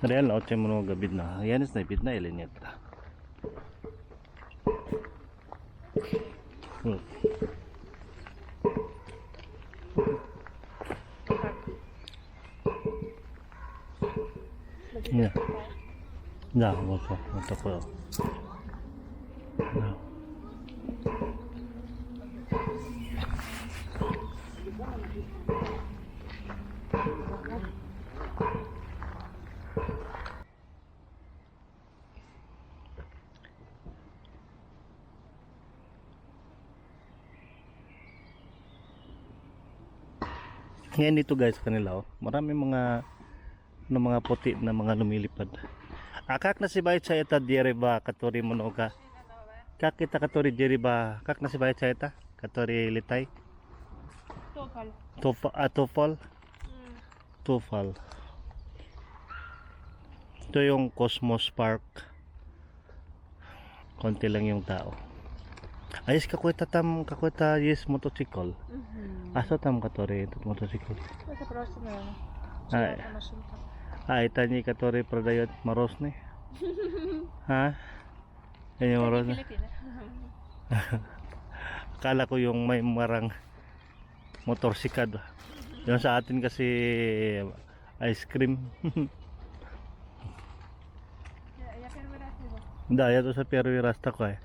Реально очень много видно. Я не знаю, видно или нет. Вот. Не. Да, вот такой вот. Да. Ngayon dito guys kanila oh. Marami mga puti na mga lumilipad. Akak na si bayit sa ita dire ba katori monoga. Kakita katori dire ba kak na si bayit sa ita katori litay. Topal. Tofal. Tofal. Ito yung Cosmos Park. Konti lang yung tao. Ayos kakweta yes motosikl. Asa там который этот мотоцикл? Это просто, наверное, А, чья-то машинка. это не который продает морозный? Ha? Yan yung Это не moroz na. Филиппины. Akala ko yung may marang motorsikad. Yung sa atin kasi ice cream. Я первый раз видел. Да, я тоже первый раз такой.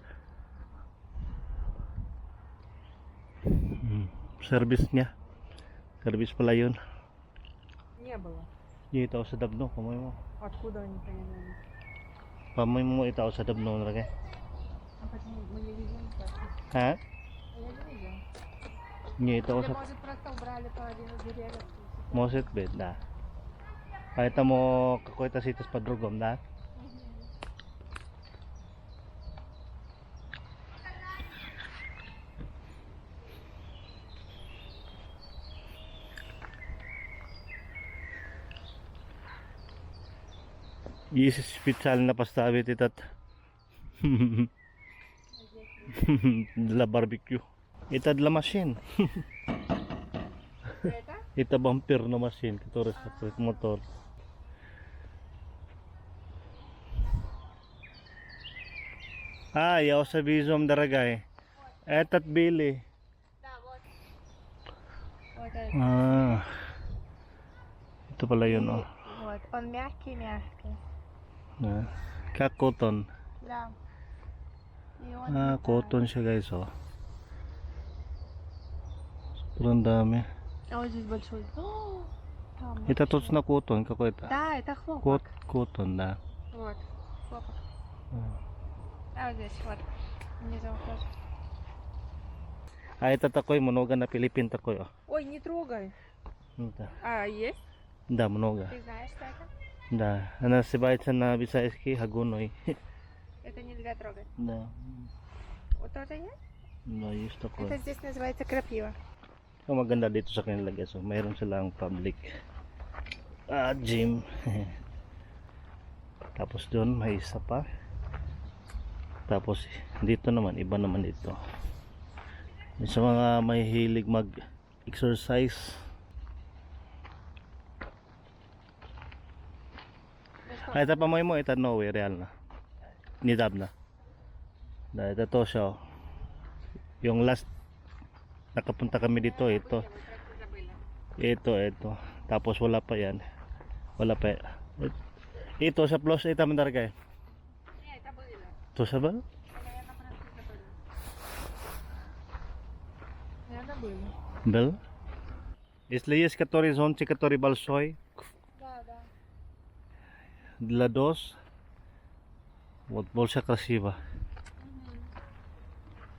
Service niya. Service pala yun. Не было. Itaw sa dabno, pamoy mo. Откуда они появились? Pamoy mo itaw sa dabno na lagi. А почему мы не видели? Ha? Я не видел. Niya itaw Или, sa может, просто убрали половину деревьев? Moset bed na. Kahit mo kakoy ta sitas padrugom na. Есть специально поставить этот для барбекю. Это для машин. Это? Это бампер на машин, который закрыт мотор. Я уже вижу, дорогая. Этот Билли. Да, вот. Вот это. Ito pala yun, oh. Вот, он мягкий-мягкий. Как cotton. Да. И он Cotton siya guys, oh. Sobrang dami. А вот здесь большой. О, там Это вообще. точно cotton какой-то. Да, это хлопок. Cotton, да. Вот, хлопок. А вот здесь, вот. Внизу тоже. Это такой много на Филиппин такой, oh. Ой, не трогай. Да. А, есть? Да, много. Ты знаешь, что это? Да. Она называется на Visayski Hagunoy. Это нельзя трогать. Да. Вот это есть? No, есть такой. Это здесь называется крапива. Ang maganda dito sa kanila guys, so mayroon silang public gym. Tapos doon may isa pa. Tapos dito naman, iba naman dito. Sa mga may hilig mag-exercise. Ito pa mo ito no way real na. Nidab na. Da ito to siya. Yung last nakapunta kami dito, ito. Tapos wala pa yan. Wala pa. Ito sa plus ito man darga. To sa ba? Наверное, были. Bel? Если есть который зонтик, который большой, Да, да. для dos, вот больше красиво.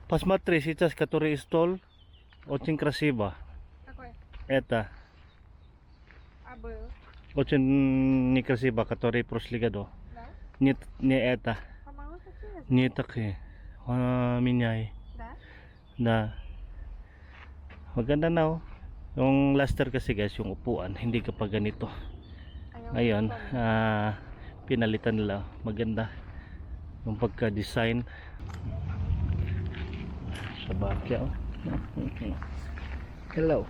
Посмотри, сейчас который стол, очень красиво. Какой? Это А был. очень некрасиво, который прошлый году. Да? Нет, не это. По-моему, такие. Не такие. Меняй. Да? Na maganda na oh. Yung luster kasi guys, yung upuan hindi kapag ganito. Ngayon pinalitan nila, maganda yung pagka-design sa bakya oh. Hello.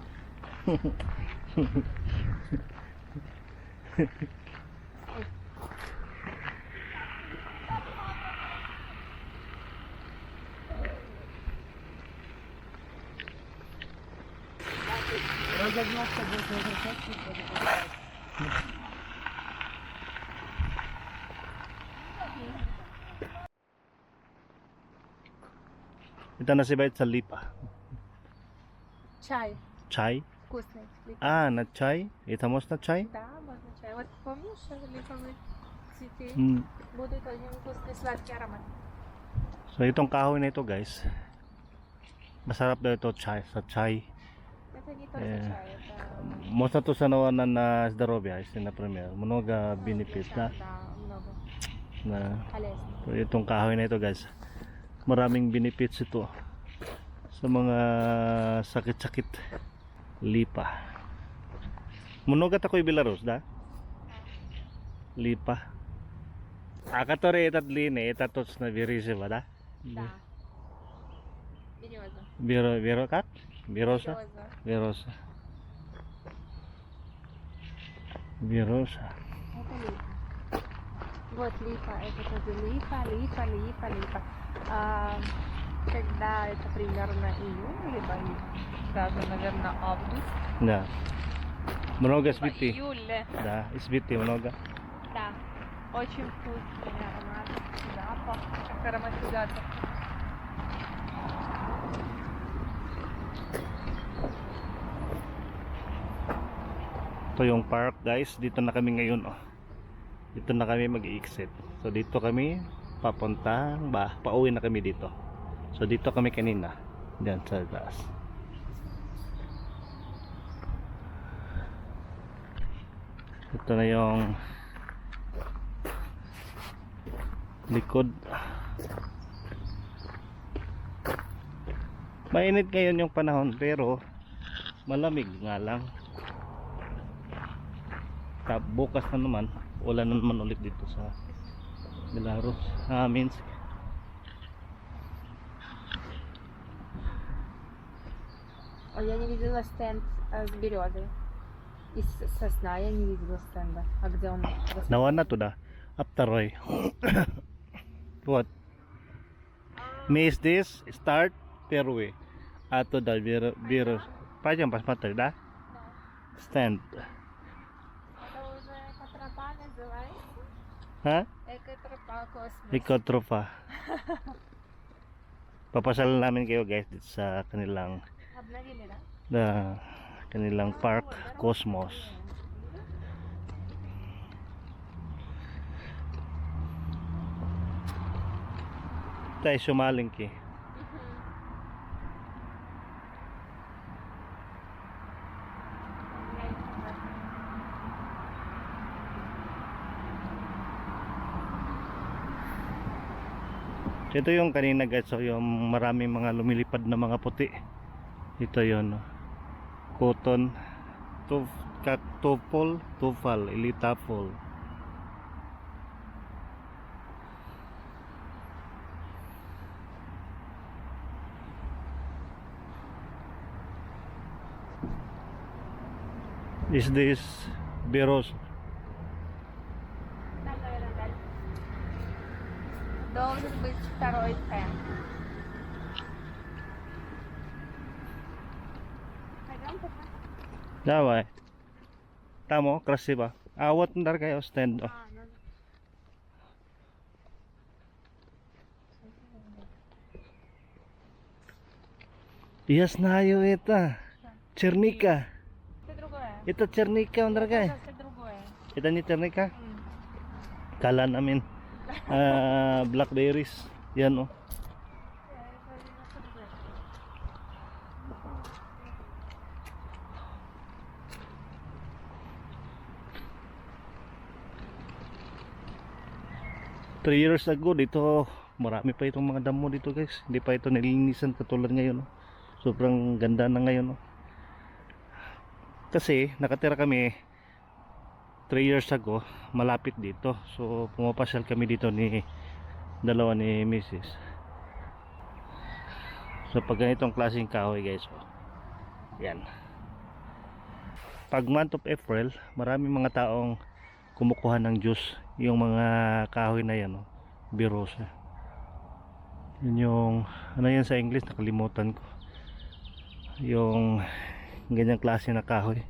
загнался бы возвращаться. Это называется липа. Чай. Чай? Вкусный. А, на чай? Это можно чай? Да, можно чай. Вот помнишь, липовые цветы? Mm. Будут очень вкусный сладкий аромат. So itong kahoy na ito guys, masarap daw ito chai, sa chai. Это не только Eh, чай, это... Можна to sa nawa na здоровья, если, например, много benefits Да, na. да, много. na Полезно. So itong kahoy na ito guys, maraming benefits ito sa mga sakit-sakit. Lipa. Много такой Беларусь, да? Липа. А который этот длинный, это точно березово, да? Да. Береза. Беро как? Бероза? Береза. Бероза. Бероза. Это липа. Вот липа, это тоже липа. Когда это примерно июнь, либо даже, наверное, август. Да. Много Либо цветы. июль. Да, цветы много. Да. Очень вкусный аромат, запах, как ароматизатор. Ito yung park guys, dito na kami ngayon oh. Dito na kami mag-exit. So dito kami papunta, pauwi na kami dito. So dito kami kanina, diyan sa taas. Ito na yung likod. Mainit ngayon yung panahon pero malamig nga lang. Bukas na naman ulan na naman ulit dito sa Belarus, Minsk. Я не видела стенд с березой. Из сосна я не видела стенда. А где он? Nawan na to da. After Roy. What? Miss this start Perwe. Ato da bir пойдем посмотрим, да? Stand. Это уже экотропа называется. Ha? Экотропа космос. Ikotropa. Papasalan namin kayo guys dito sa kanilang Обновили, да? kanilang park Cosmos. Tayo sumalingki. Ito yung kanina guys, so yung maraming mga lumilipad na mga puti. Ito yon, cotton, tufal, ilitafol. Is this Beros? Должен быть второй стенд. Пойдем посмотрим. Давай. Tamo, красиво. А вот ндар kayo stand. Oh. Я знаю это. Черника. Это другое. Это черника, он дорогая. Это совсем другое. Это не черника? Kala namin blackberries. Yan oh. Three years ago dito marami pa itong mga damo dito guys. Hindi pa ito nilinisan katulad ngayon oh. Sobrang ganda na ngayon oh. Kasi nakatira kami 3 years ago malapit dito, so pumapasyal kami dito ni dalawa ni Mrs. So pag ganitong klaseng kahoy guys oh. Yan. Pag month of April maraming mga taong kumukuha ng juice, yung mga kahoy na yan oh. Berosa. Yun yung ano yan sa English, nakalimutan ko. Yung ganyang klase na kahoy.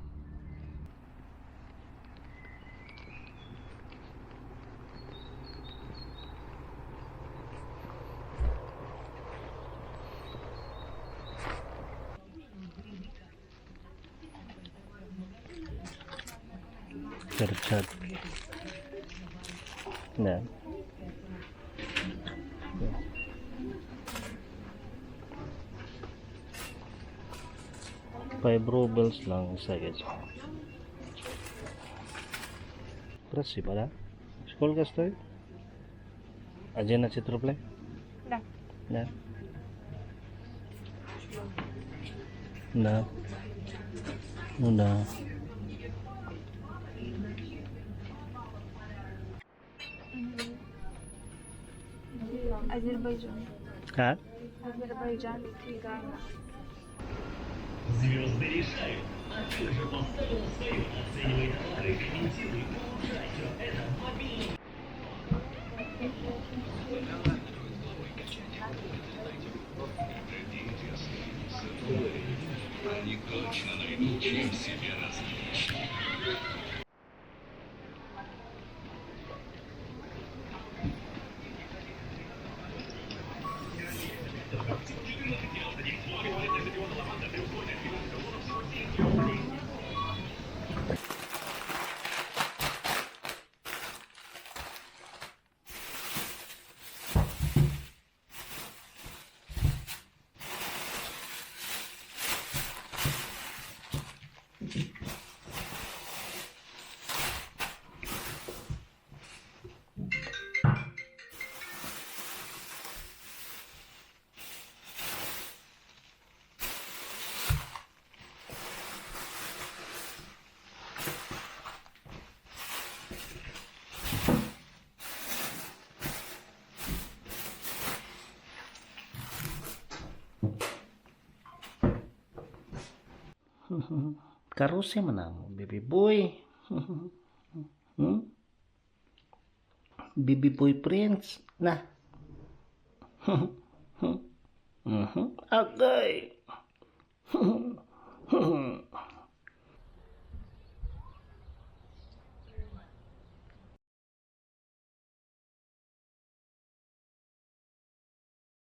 Chat. Na. 5 rubles lang isa guys. Красиво, да? Сколько стоит? 11 рублей? Да. Да. Да. Ну да. Азербайджан. А? Азербайджан. Гана. Звезды решают, а ты же поставил свою, оценивай товары, комментируй, улучшай все это в мобильном. Они точно найдут, чем себе развлечь. Karusi manang, baby boy. Hmm? Baby boy prince. Nah. Agay.